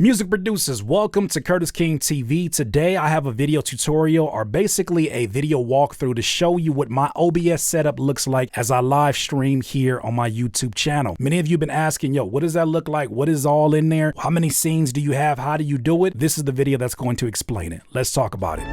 Music producers, welcome to Curtis King TV. Today I have a video tutorial, or basically a video walkthrough, to show you what my OBS setup looks like as I live stream here on my YouTube channel. Many of you have been asking, yo, what does that look like? What is all in there? How many scenes do you have? How do you do it? This is the video that's going to explain it. Let's talk about it.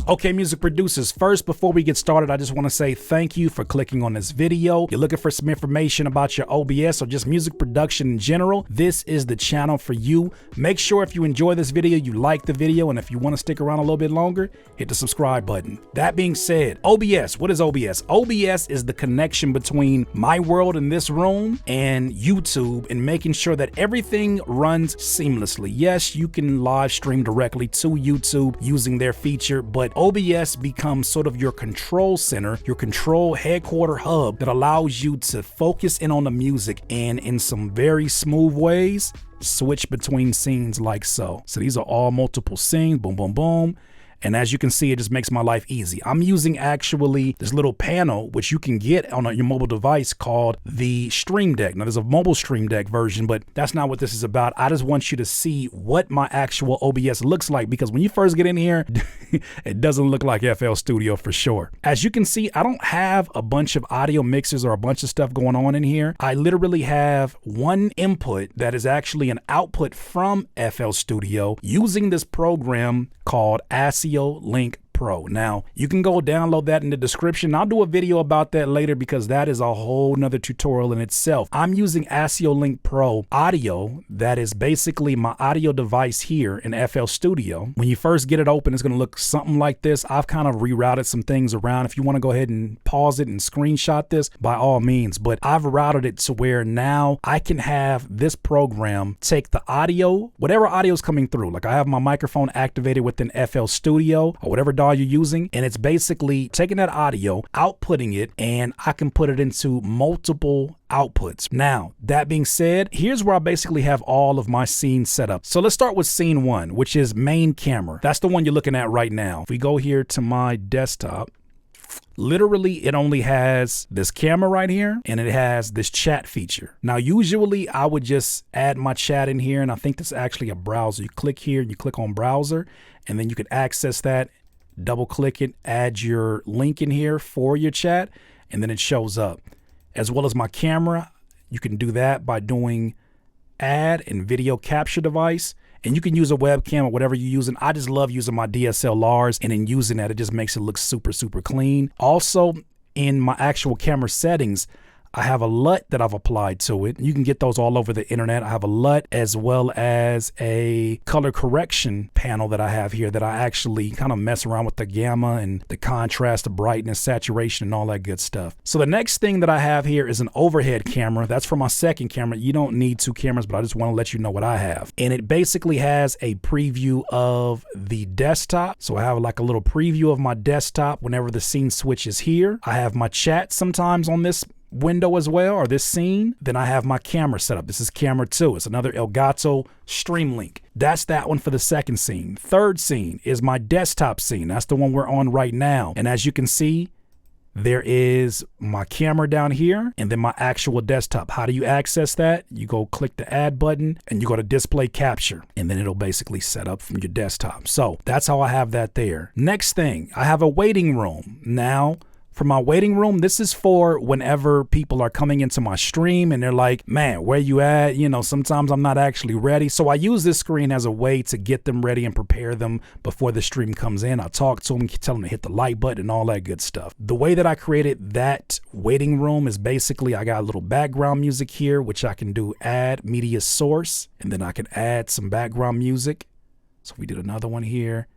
Okay, music producers, first, before we get started, I just want to say thank you for clicking on this video. You're looking for some information about your OBS or just music production in general, this is the channel for you. Make sure if you enjoy this video, you like the video, and if you want to stick around a little bit longer, hit the subscribe button. That being said, OBS, what is OBS? OBS is the connection between my world in this room and YouTube, and making sure that everything runs seamlessly. Yes, you can live stream directly to YouTube using their feature, but OBS becomes sort of your control center, your control headquarter hub that allows you to focus in on the music and in some very smooth ways, switch between scenes like so. So these are all multiple scenes, boom, boom, boom. And as you can see, it just makes my life easy. I'm using actually this little panel, which you can get on your mobile device, called the Stream Deck. Now there's a mobile Stream Deck version, but that's not what this is about. I just want you to see what my actual OBS looks like, because when you first get in here, it doesn't look like FL Studio for sure. As you can see, I don't have a bunch of audio mixers or a bunch of stuff going on in here. I literally have one input that is actually an output from FL Studio using this program called Link Pro. Now you can go download that in the description. I'll do a video about that later because that is a whole nother tutorial in itself. I'm using Link Pro audio. That is basically my audio device here in FL Studio. When you first get it open, it's going to look something like this. I've kind of rerouted some things around. If you want to go ahead and pause it and screenshot this, by all means, but I've routed it to where now I can have this program take the audio, whatever audio is coming through. Like I have my microphone activated within FL Studio or whatever DAW you're using, and it's basically taking that audio, outputting it, and I can put it into multiple outputs. Now, that being said, here's where I basically have all of my scenes set up. So let's start with scene one, which is main camera. That's the one you're looking at right now. If we go here to my desktop, literally it only has this camera right here, and it has this chat feature. Now usually I would just add my chat in here, and I think this is actually a browser. You click here and you click on browser, and then you can access that, double click it, add your link in here for your chat, and then it shows up. As well as my camera, you can do that by doing add and video capture device. And you can use a webcam or whatever you're using. I just love using my DSLRs, and in using that, it just makes it look super, super clean. Also, in my actual camera settings, I have a LUT that I've applied to it. You can get those all over the internet. I have a LUT as well as a color correction panel that I have here that I actually kind of mess around with the gamma and the contrast, the brightness, saturation, and all that good stuff. So the next thing that I have here is an overhead camera. That's for my second camera. You don't need two cameras, but I just want to let you know what I have. And it basically has a preview of the desktop. So I have like a little preview of my desktop whenever the scene switches here. I have my chat sometimes on this window as well, or this scene. Then I have my camera set up. This is camera 2. It's another Elgato Stream Link. That's that one for the second scene. Third scene is my desktop scene. That's the one we're on right now. And as you can see, there is my camera down here and then my actual desktop. How do you access that? You go click the add button and you go to display capture, and then it'll basically set up from your desktop. So that's how I have that there. Next thing, I have a waiting room. Now, for my waiting room, this is for whenever people are coming into my stream and they're like, man, where you at? You know, sometimes I'm not actually ready. So I use this screen as a way to get them ready and prepare them before the stream comes in. I talk to them, tell them to hit the like button and all that good stuff. The way that I created that waiting room is basically I got a little background music here, which I can do add media source, and then I can add some background music. So we did another one here,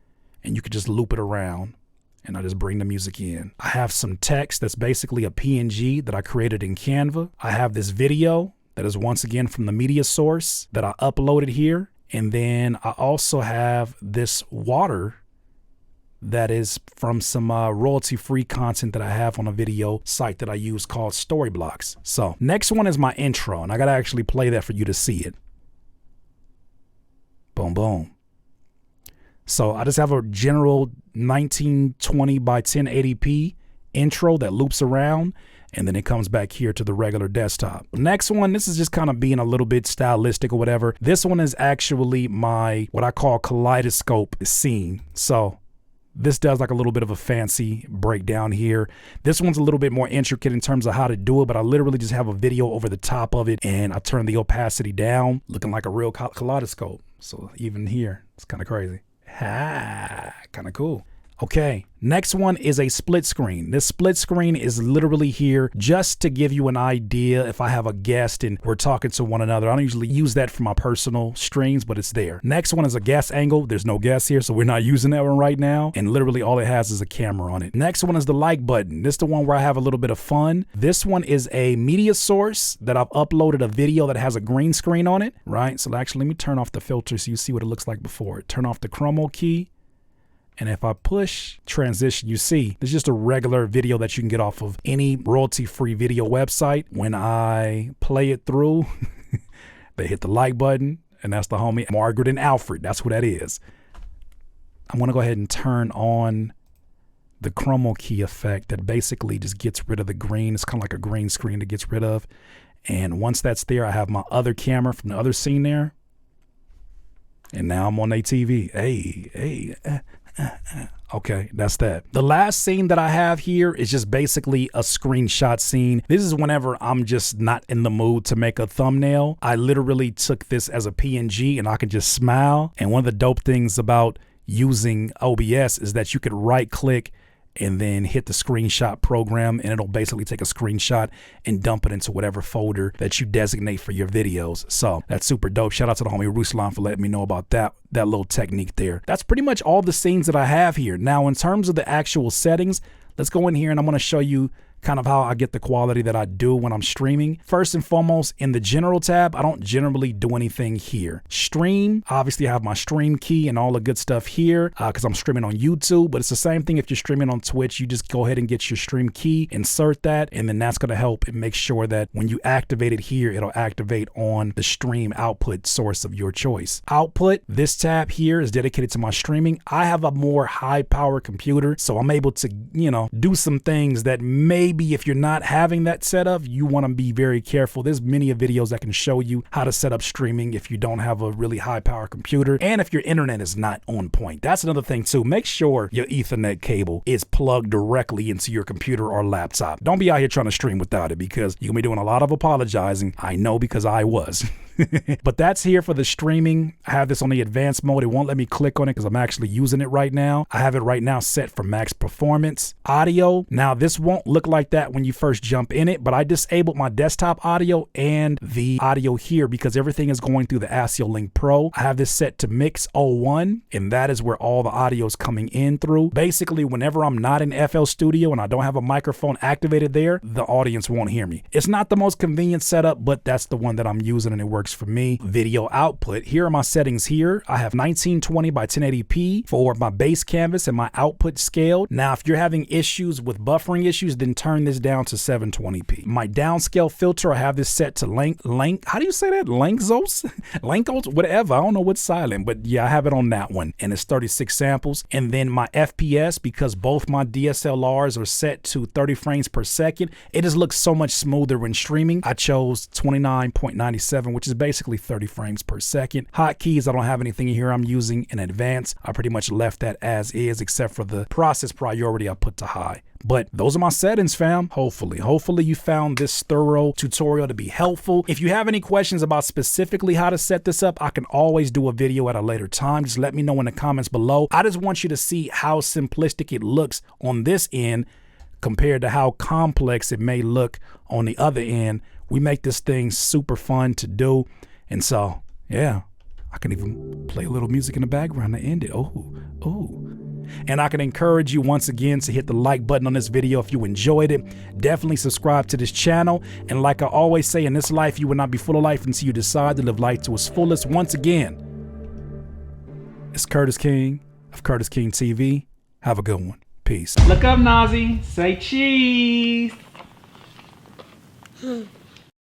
and you could just loop it around, and I just bring the music in. I have some text that's basically a PNG that I created in Canva. I have this video that is once again from the media source that I uploaded here. And then I also have this water that is from some royalty-free content that I have on a video site that I use called Storyblocks. So next one is my intro, and I gotta actually play that for you to see it. Boom, boom. So I just have a general 1920 by 1080p intro that loops around, and then it comes back here to the regular desktop. Next one, this is just kind of being a little bit stylistic or whatever. This one is actually my, what I call Kaleidoscope Scene. So this does like a little bit of a fancy breakdown here. This one's a little bit more intricate in terms of how to do it, but I literally just have a video over the top of it, and I turn the opacity down, looking like a real kaleidoscope. So even here, it's kind of crazy. Ha, kind of cool. Okay, next one is a split screen. This split screen is literally here just to give you an idea if I have a guest and we're talking to one another. I don't usually use that for my personal streams, but it's there. Next one is a guest angle. There's no guest here, so we're not using that one right now. And literally all it has is a camera on it. Next one is the like button. This is the one where I have a little bit of fun. This one is a media source that I've uploaded a video that has a green screen on it, right? So actually, let me turn off the filter so you see what it looks like before. Turn off the chroma key. And if I push transition, you see, it's just a regular video that you can get off of any royalty-free video website. When I play it through, they hit the like button, and that's the homie Margaret and Alfred. That's who that is. I'm gonna go ahead and turn on the chroma key effect that basically just gets rid of the green. It's kind of like a green screen that gets rid of. And once that's there, I have my other camera from the other scene there. And now I'm on ATV. Hey. Okay, that's that. The last scene that I have here is just basically a screenshot scene. This is whenever I'm just not in the mood to make a thumbnail. I literally took this as a PNG and I can just smile. And one of the dope things about using OBS is that you could right click and then hit the screenshot program, and it'll basically take a screenshot and dump it into whatever folder that you designate for your videos. So that's super dope. Shout out to the homie Ruslan for letting me know about that little technique there. That's pretty much all the scenes that I have here. Now, in terms of the actual settings, let's go in here and I'm going to show you kind of how I get the quality that I do when I'm streaming. First and foremost, in the general tab, I don't generally do anything here. Stream, obviously I have my stream key and all the good stuff here because I'm streaming on YouTube, but it's the same thing if you're streaming on Twitch. You just go ahead and get your stream key, insert that, and then that's going to help and make sure that when you activate it here, it'll activate on the stream output source of your choice. Output, this tab here is dedicated to my streaming. I have a more high power computer, so I'm able to, do some things that maybe if you're not having that setup, you want to be very careful. There's many videos that can show you how to set up streaming if you don't have a really high power computer and if your internet is not on point. That's another thing too. Make sure your Ethernet cable is plugged directly into your computer or laptop. Don't be out here trying to stream without it because you're gonna be doing a lot of apologizing. I know because I was. But that's here for the streaming. I have this on the advanced mode. It won't let me click on it because I'm actually using it right now. I have it right now set for max performance. Audio. Now this won't look like that when you first jump in it, but I disabled my desktop audio and the audio here because everything is going through the ASIO Link Pro. I have this set to mix 01, and that is where all the audio is coming in through. Basically, whenever I'm not in FL Studio and I don't have a microphone activated there, the audience won't hear me. It's not the most convenient setup, but that's the one that I'm using and it works for me. Video output. Here are my settings here. I have 1920 by 1080p for my base canvas and my output scale. Now, if you're having issues with buffering issues, then turn this down to 720p. My downscale filter, I have this set to how do you say that? Lanczos? Lanczos? Whatever. I don't know what's silent, but yeah, I have it on that one. And it's 36 samples. And then my FPS, because both my DSLRs are set to 30 frames per second, it just looks so much smoother when streaming. I chose 29.97, which is basically 30 frames per second. Hotkeys, I don't have anything here I'm using in advance. I pretty much left that as is, except for the process priority I put to high. But those are my settings, fam. Hopefully you found this thorough tutorial to be helpful. If you have any questions about specifically how to set this up, I can always do a video at a later time. Just let me know in the comments below. I just want you to see how simplistic it looks on this end compared to how complex it may look on the other end. We make this thing super fun to do. And so, yeah, I can even play a little music in the background to end it. Oh. And I can encourage you once again to hit the like button on this video if you enjoyed it. Definitely subscribe to this channel. And like I always say, in this life, you will not be full of life until you decide to live life to its fullest. Once again, it's Curtis King of Curtis King TV. Have a good one. Peace. Look up, Nazi. Say cheese.